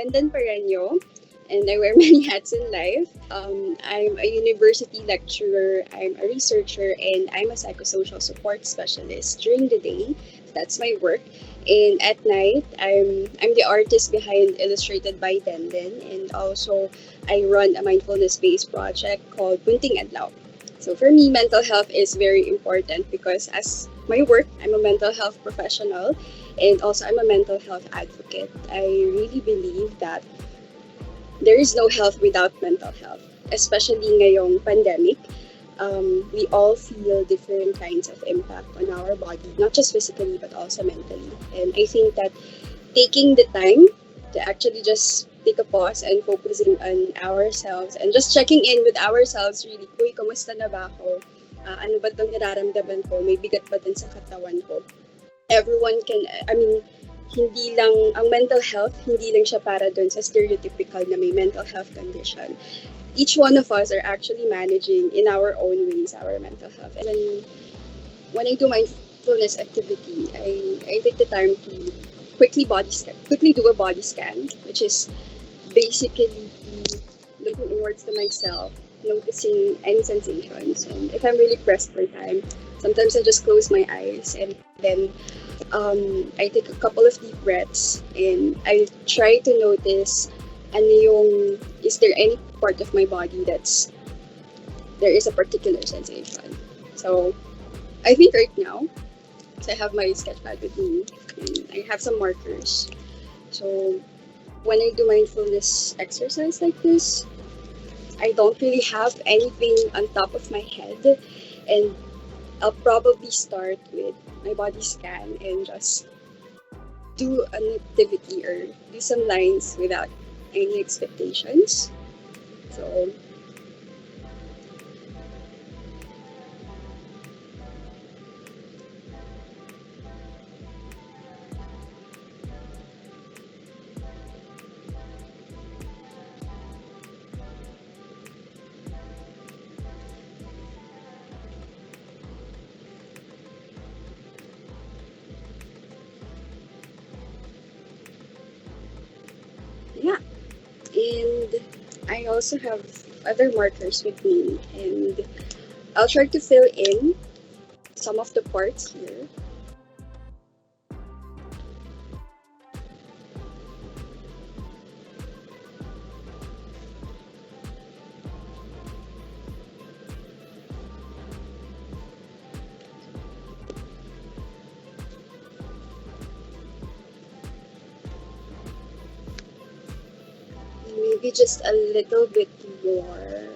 Denden Parreño, and I wear many hats in life. I'm a university lecturer, I'm a researcher, and I'm a psychosocial support specialist during the day. That's my work. And at night, I'm the artist behind Illustrated by Denden, and also I run a mindfulness-based project called Bunting Adlaw. So for me, mental health is very important because as my work, I'm a mental health professional and also I'm a mental health advocate. I really believe that there is no health without mental health, especially ngayong pandemic. We all feel different kinds of impact on our body, not just physically but also mentally. And I think that taking the time to actually just take a pause and focusing on ourselves and just checking in with ourselves really, uy, kamusta na ba ako? Ano ba itong nararamdaman ko? May bigat ba din sa katawan ko? Everyone can, I mean, hindi lang, ang mental health, hindi lang siya para dun sa stereotypical na may mental health condition. Each one of us are actually managing in our own ways our mental health. And when I do mindfulness activity, I take the time to quickly do a body scan, which is basically looking inwards to myself, noticing any sensations. And if I'm really pressed for time, sometimes I just close my eyes and then I take a couple of deep breaths and I try to notice ano yung, is there any part of my body there is a particular sensation. So I think right now, so I have my sketchpad with me and I have some markers. So when I do mindfulness exercise like this, I don't really have anything on top of my head, and I'll probably start with my body scan and just do an activity or do some lines without any expectations. So yeah, and I also have other markers with me, and I'll try to fill in some of the parts here. Maybe just a little bit more.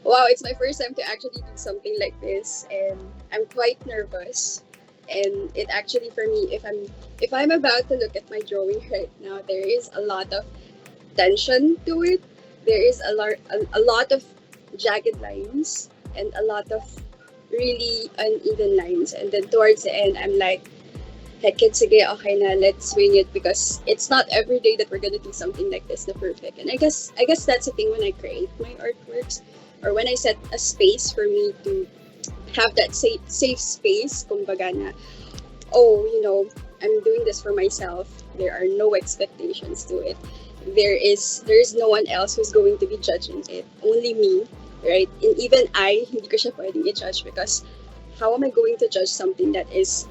Wow, it's my first time to actually do something like this, and I'm quite nervous. And it actually, for me, if I'm about to look at my drawing right now, there is a lot of tension to it. There is a lot of jagged lines and a lot of really uneven lines. And then towards the end, I'm like, heck it, sige, okay na, let's swing it because it's not every day that we're gonna do something like this na perfect. And I guess that's the thing when I create my artworks or when I set a space for me to have that safe space, kumbaga na, oh, I'm doing this for myself. There are no expectations to it. There is no one else who's going to be judging it. Only me, right? And even I, hindi ko siya pwedeng i-judge because how am I going to judge something that is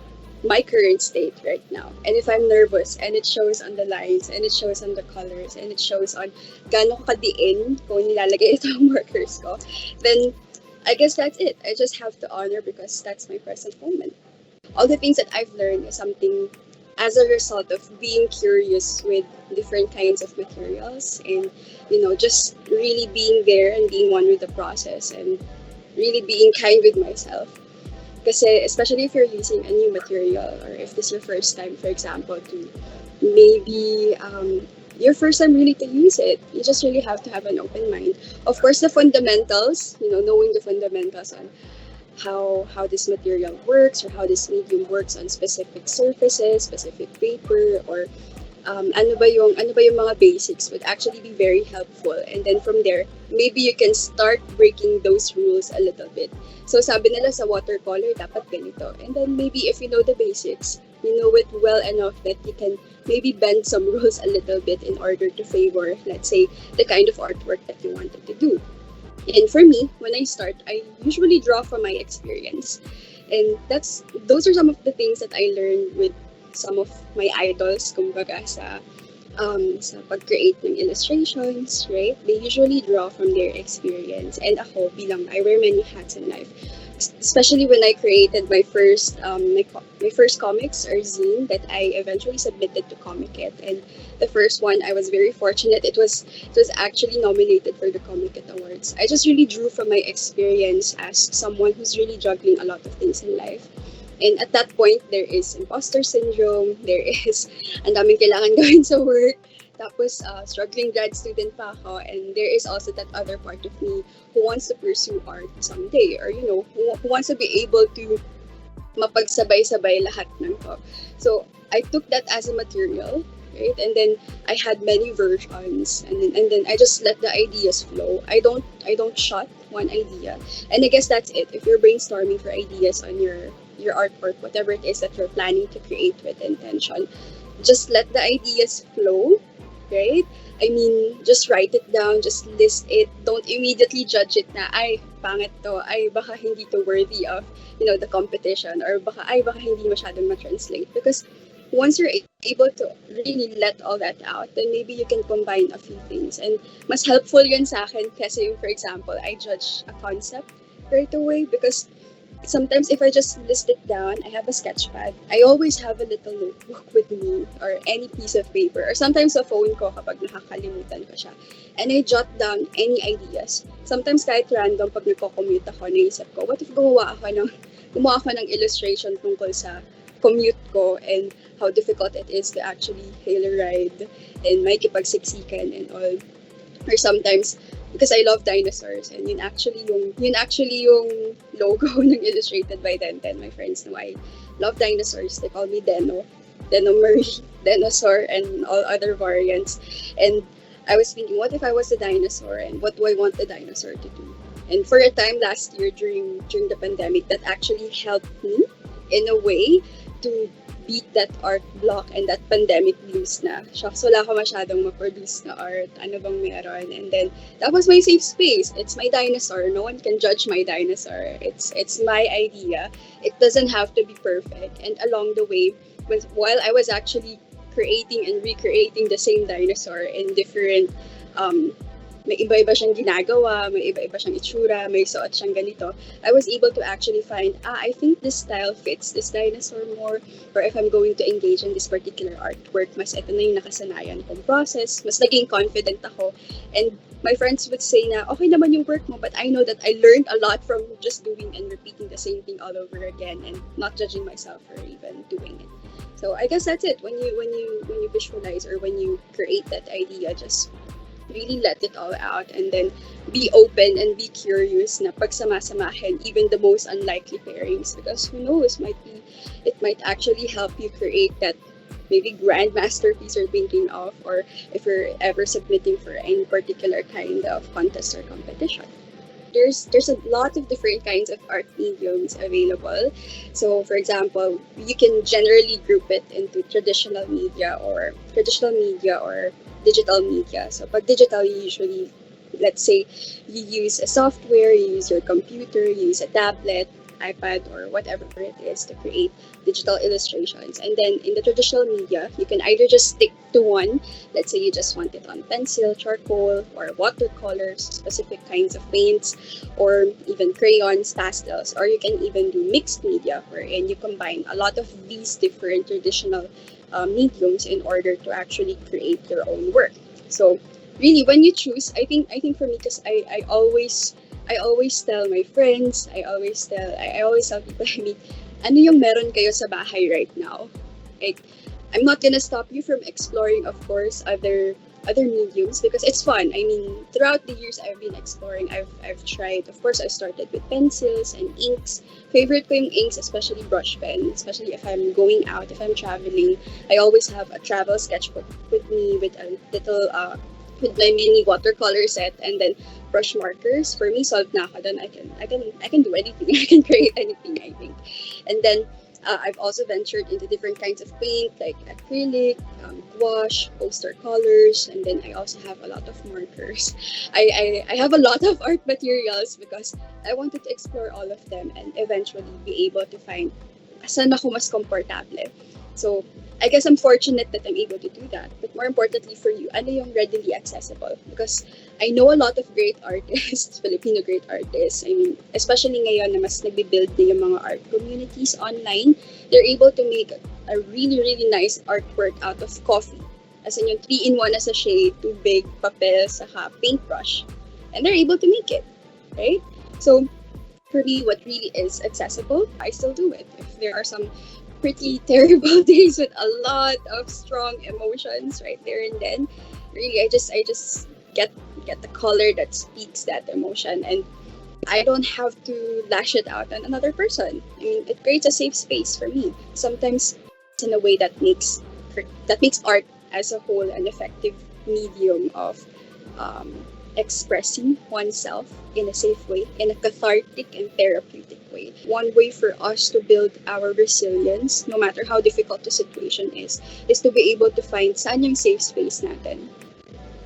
my current state right now? And if I'm nervous and it shows on the lines and it shows on the colors and it shows on gaano ko kadiin kung nilalagay ito ang markers ko, then I guess that's it. I just have to honor because that's my present moment. All the things that I've learned is something as a result of being curious with different kinds of materials and just really being there and being one with the process and really being kind with myself. Kasi especially if you're using a new material or if this is your first time, for example, to maybe your first time really to use it, you just really have to have an open mind. Of course, the fundamentals, knowing the fundamentals on how this material works or how this medium works on specific surfaces, specific paper, or ano ba yung mga basics would actually be very helpful. And then from there, maybe you can start breaking those rules a little bit. So sabi nila sa watercolor, dapat ganito. And then maybe if you know the basics, you know it well enough that you can maybe bend some rules a little bit in order to favor, let's say, the kind of artwork that you wanted to do. And for me, when I start, I usually draw from my experience. And those are some of the things that I learned with some of my idols, kumbaga, sa pag-create ng illustrations, right? They usually draw from their experience. And ako, bilang I wear many hats in life, especially when I created my first comics or zine that I eventually submitted to Comic It. And the first one, I was very fortunate. It was actually nominated for the Comic It Awards. I just really drew from my experience as someone who's really juggling a lot of things in life. And at that point, there is imposter syndrome, there is ang daming kailangan gawin sa work, tapos struggling grad student pa ako, and there is also that other part of me who wants to pursue art someday, or who wants to be able to mapagsabay-sabay lahat ng to. So I took that as a material, right? And then I had many versions, and then I just let the ideas flow. I don't shut one idea, and I guess that's it. If you're brainstorming for ideas on your artwork, whatever it is that you're planning to create with intention, just let the ideas flow, right? I mean, just write it down, just list it. Don't immediately judge it na, ay, pangit to, ay, baka hindi to worthy of, the competition, or baka hindi masyadong ma-translate. Because once you're able to really let all that out, then maybe you can combine a few things. And mas helpful yun sa akin kasi, for example, I judge a concept right away because sometimes if I just list it down, I have a sketch pad. I always have a little notebook with me or any piece of paper, or sometimes sa phone ko kapag nakakalimutan ko siya. And I jot down any ideas. Sometimes kahit random, pag nagko-commute ako, naisip ko, what if gumawa ako ng illustration tungkol sa commute ko and how difficult it is to actually hail a ride and may kipagsiksikan and all. Or sometimes, because I love dinosaurs, and yun actually yung logo ng Illustrated by Denden. My friends know I love dinosaurs. They call me Deno Marie, Dinosaur, and all other variants. And I was thinking, what if I was a dinosaur, and what do I want the dinosaur to do? And for a time last year during the pandemic, that actually helped me in a way to beat that art block and that pandemic blues na, shucks, wala ko masyadong ma-produce na art, ano bang meron? And then, that was my safe space. It's my dinosaur. No one can judge my dinosaur. It's my idea. It doesn't have to be perfect. And along the way, while I was actually creating and recreating the same dinosaur in different may iba-iba siyang ginagawa, may iba-iba siyang itsura, may suot siyang ganito, I was able to actually find, I think this style fits this dinosaur more, or if I'm going to engage in this particular artwork, mas ito na yung nakasanayan kong process, mas naging confident ako. And my friends would say na, okay naman yung work mo, but I know that I learned a lot from just doing and repeating the same thing all over again and not judging myself for even doing it. So I guess that's it. When you visualize or when you create that idea, just really let it all out and then be open and be curious na pagsama-samahin even the most unlikely pairings, because who knows, it might actually help you create that maybe grand masterpiece you're thinking of, or if you're ever submitting for any particular kind of contest or competition. There's a lot of different kinds of art mediums available. So for example, you can generally group it into traditional media or digital media. So pag digital, you usually, let's say, you use a software, you use your computer, you use a tablet, iPad, or whatever it is to create digital illustrations. And then in the traditional media, you can either just stick to one. Let's say you just want it on pencil, charcoal, or watercolors, specific kinds of paints, or even crayons, pastels, or you can even do mixed media, wherein you combine a lot of these different traditional mediums in order to actually create your own work. So really, when you choose, I think for me, because I always tell my friends, I always tell people I meet, ano yung meron kayo sa bahay right now? Like, I'm not gonna stop you from exploring, of course, other other mediums because it's fun. I mean, throughout the years I've been exploring, I've tried. Of course, I started with pencils and inks. Favorite ko yung inks, especially brush pen. Especially if I'm going out, if I'm traveling, I always have a travel sketchbook with me with a little with my mini watercolor set and then brush markers. For me, solved na ako. Then I can do anything. I can create anything, I think. And then I've also ventured into different kinds of paint like acrylic, gouache, poster colors, and then I also have a lot of markers. I have a lot of art materials because I wanted to explore all of them and eventually be able to find saan ako mas komportable. So, I guess I'm fortunate that I'm able to do that. But more importantly for you, ano yung readily accessible? Because I know a lot of great artists, Filipino great artists. I mean, especially ngayon na mas nagbi-build na yung mga art communities online, they're able to make a really, really nice artwork out of coffee. As in yung 3-in-1 na sachet, tubig, papel, saka paintbrush. And they're able to make it, right? So, for me, what really is accessible, I still do it. If there are some pretty terrible days with a lot of strong emotions right there and then, really, I just get the color that speaks that emotion, and I don't have to lash it out on another person. I mean, it creates a safe space for me. Sometimes in a way that makes art as a whole an effective medium of expressing oneself in a safe way, in a cathartic and therapeutic way. One way for us to build our resilience, no matter how difficult the situation is to be able to find saan yung safe space natin.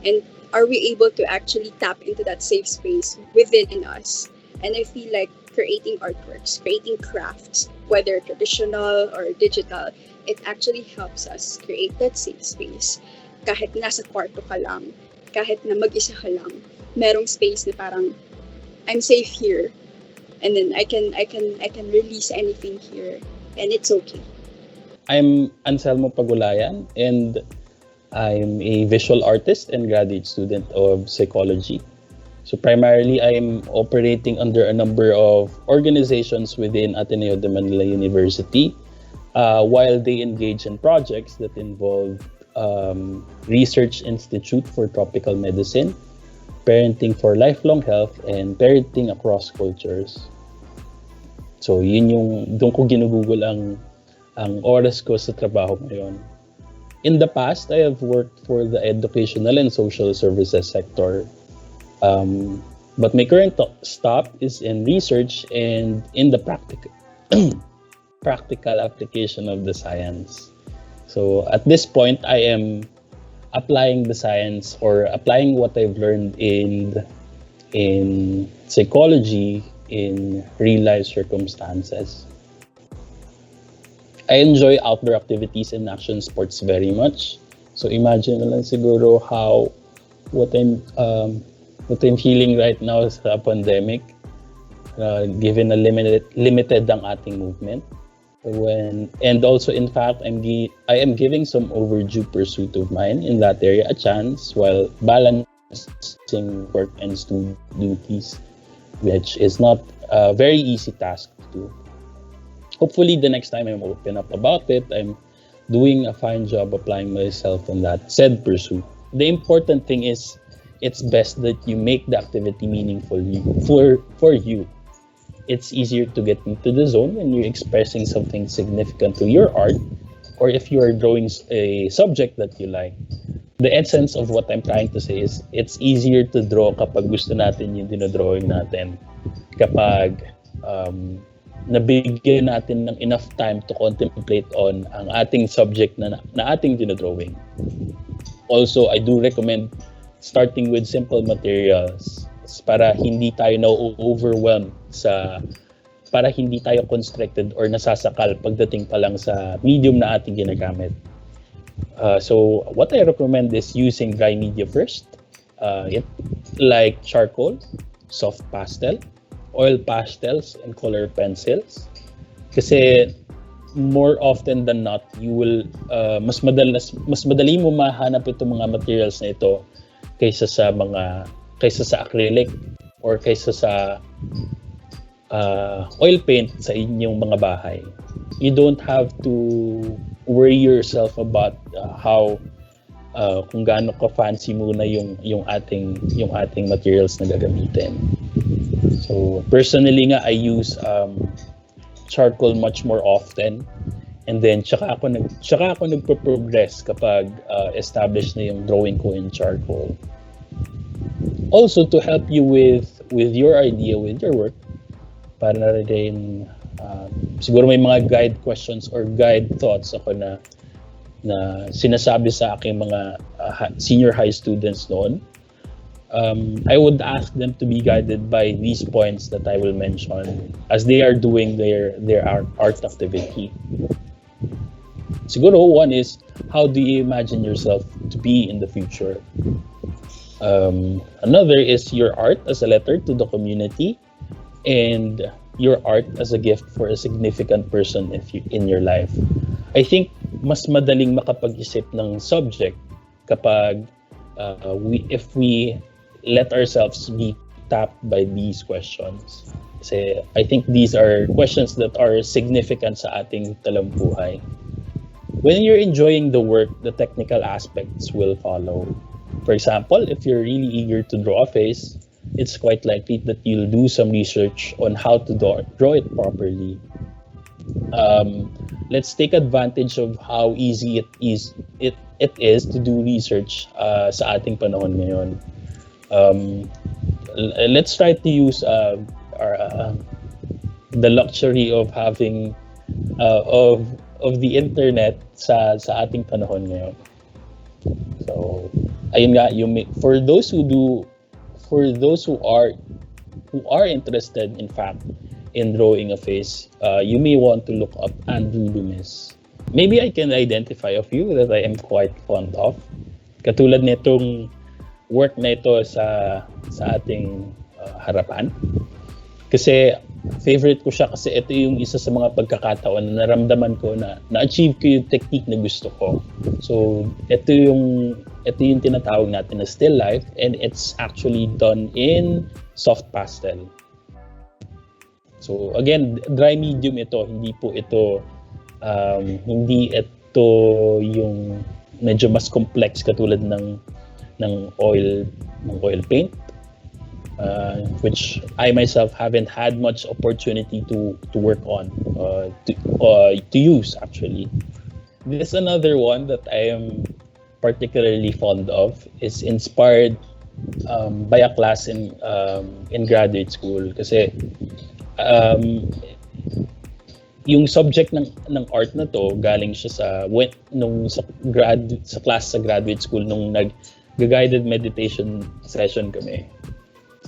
And are we able to actually tap into that safe space within us? And I feel like creating artworks, creating crafts, whether traditional or digital, it actually helps us create that safe space. Kahit nasa kwarto ka lang, kahit na mag-isa ka lang, merong space na parang I'm safe here, and then I can release anything here, and it's okay. I'm Anselmo Pagulayan, and I'm a visual artist and graduate student of psychology. So primarily, I'm operating under a number of organizations within Ateneo de Manila University, while they engage in projects that involve Research Institute for Tropical Medicine, Parenting for Lifelong Health, and Parenting Across Cultures. So yun yung doon ko ginugugol ang oras ko sa trabaho ngayon. In the past, I have worked for the educational and social services sector. But my current stop is in research and in the practical application of the science. So at this point, I am applying the science or applying what I've learned in psychology in real life circumstances. I enjoy outdoor activities and action sports very much. So imagine na lang siguro what I'm feeling right now sa pandemic, given na limited ang ating movement. And also, in fact, I am giving some overdue pursuit of mine in that area a chance while balancing work and student duties, which is not a very easy task to do. Hopefully, the next time I'm open up about it, I'm doing a fine job applying myself in that said pursuit. The important thing is, it's best that you make the activity meaningful for you. It's easier to get into the zone when you're expressing something significant to your art, or if you are drawing a subject that you like. The essence of what I'm trying to say is, it's easier to draw kapag gusto natin yung dinodrawing natin. Kapag nabigyan natin ng enough time to contemplate on ang ating subject na ating dinodrawing. Also, I do recommend starting with simple materials para hindi tayo na-overwhelmed para hindi tayo constricted or nasasakal pagdating pa lang sa medium na ating ginagamit. So what I recommend is using dry media first, like charcoal, soft pastel, oil pastels, and color pencils. Kasi more often than not, you will mas madali mo mahanap itong mga materials na ito kaysa sa acrylic or kaysa sa oil paint sa inyong mga bahay. You don't have to worry yourself about how kung gaano ka fancy muna yung ating materials na gagamitin. So personally nga, I use charcoal much more often, and then tsaka ako nagpo-progress kapag established na yung drawing ko in charcoal. Also, to help you with your idea, with your work, para na rin siguro may mga guide questions or guide thoughts ako na sinasabi sa aking mga senior high students noon. I would ask them to be guided by these points that I will mention as they are doing their art activity. Siguro one is, how do you imagine yourself to be in the future? Another is your art as a letter to the community, and your art as a gift for a significant person in your life. I think mas madaling makapag-isip ng subject kapag if we let ourselves be tapped by these questions. Kasi I think these are questions that are significant sa ating talambuhay. When you're enjoying the work, the technical aspects will follow. For example, if you're really eager to draw a face, it's quite likely that you'll do some research on how to draw it properly. Let's take advantage of how easy it is to do research sa ating panahon ngayon. Let's try to use the luxury of having of the internet sa ating panahon ngayon. So ayun nga, for those who are interested in fact in drawing a face, you may want to look up Andrew Loomis. Maybe I can identify a few that I am quite fond of. Katulad nitong work na ito sa ating harapan. Kasi favorite ko siya kasi ito yung isa sa mga pagkakataon na naramdaman ko na na-achieve ko yung technique na gusto ko. So ito yung tinatawag natin na still life, and it's actually done in soft pastel. So again, dry medium ito, hindi ito yung medyo mas complex katulad ng oil paint, which I myself haven't had much opportunity to work on, to use actually. This another one that I am particularly fond of, is inspired by a class in graduate school, kasi yung subject ng art na to galing siya sa class sa graduate school nung nag-guided meditation session kami.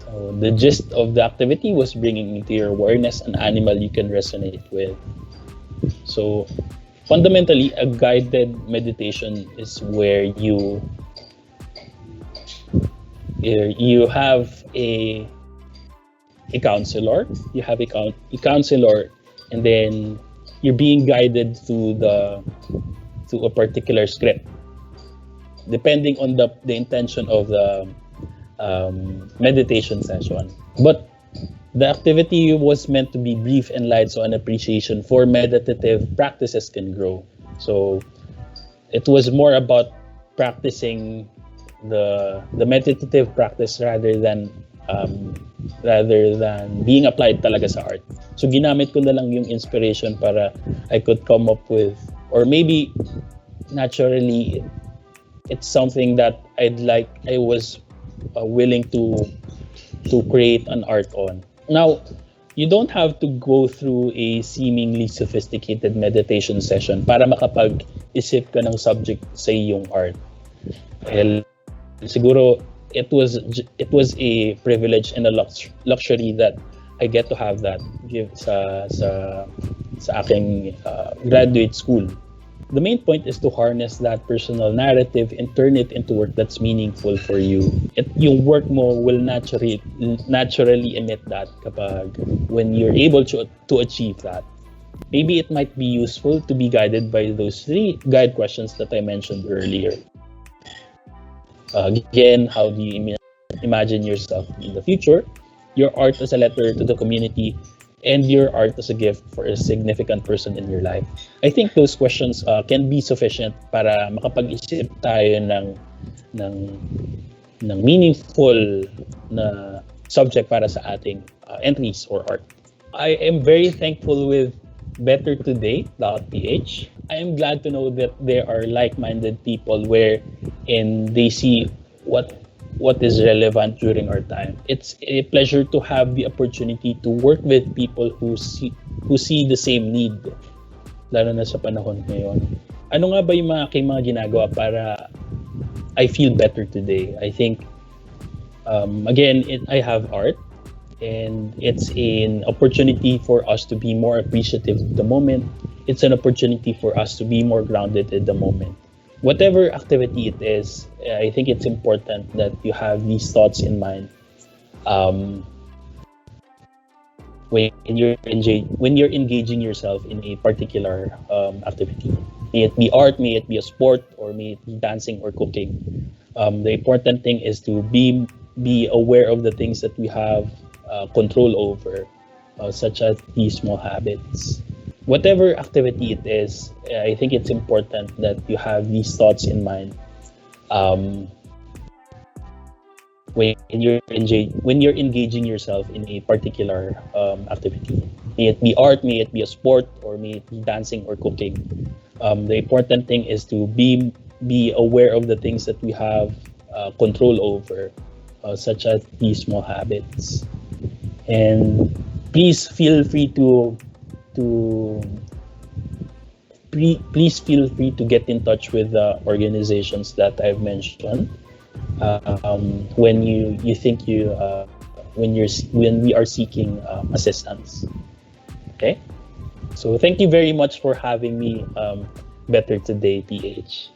So the gist of the activity was bringing into your awareness an animal you can resonate with. So fundamentally, a guided meditation is where you have a counselor. You have a counselor, and then you're being guided through a particular script, depending on the intention of the meditation session. But the activity was meant to be brief and light, so an appreciation for meditative practices can grow. So it was more about practicing the meditative practice rather than being applied talaga sa art. So ginamit ko na lang yung inspiration para I could come up with, or maybe naturally it's something that I was willing to create an art on. Now, you don't have to go through a seemingly sophisticated meditation session para makapag-isip ka ng subject sa iyong art. Well, siguro it was a privilege and a luxury that I get to have that sa aking graduate school. The main point is to harness that personal narrative and turn it into work that's meaningful for you. Yung work mo will naturally emit that kapag when you're able to achieve that. Maybe it might be useful to be guided by those 3 guide questions that I mentioned earlier. Again, how do you imagine yourself in the future? Your art as a letter to the community, and your art as a gift for a significant person in your life? I think those questions can be sufficient para makapag-isip tayo ng ng meaningful na subject para sa ating entries or art. I am very thankful with bettertoday.ph. I am glad to know that there are like-minded people wherein they see what is relevant during our time. It's a pleasure to have the opportunity to work with people who see the same need, lalo na sa panahon ngayon. Ano nga ba yung mga ginagawa para I feel better today? I think again, I have art, and it's an opportunity for us to be more appreciative of the moment. It's an opportunity for us to be more grounded in the moment. Whatever activity it is, I think it's important that you have these thoughts in mind when you're engaging yourself in a particular activity. May it be art, may it be a sport, or may it be dancing or cooking. The important thing is to be aware of the things that we have control over, such as these small habits. Whatever activity it is, I think it's important that you have these thoughts in mind when you're engaging yourself in a particular activity. May it be art, may it be a sport, or may it be dancing or cooking. The important thing is to be aware of the things that we have control over, such as these small habits. And please feel free to get in touch with the organizations that I've mentioned when you think when we are seeking assistance. Okay, so thank you very much for having me. Better Today, PH.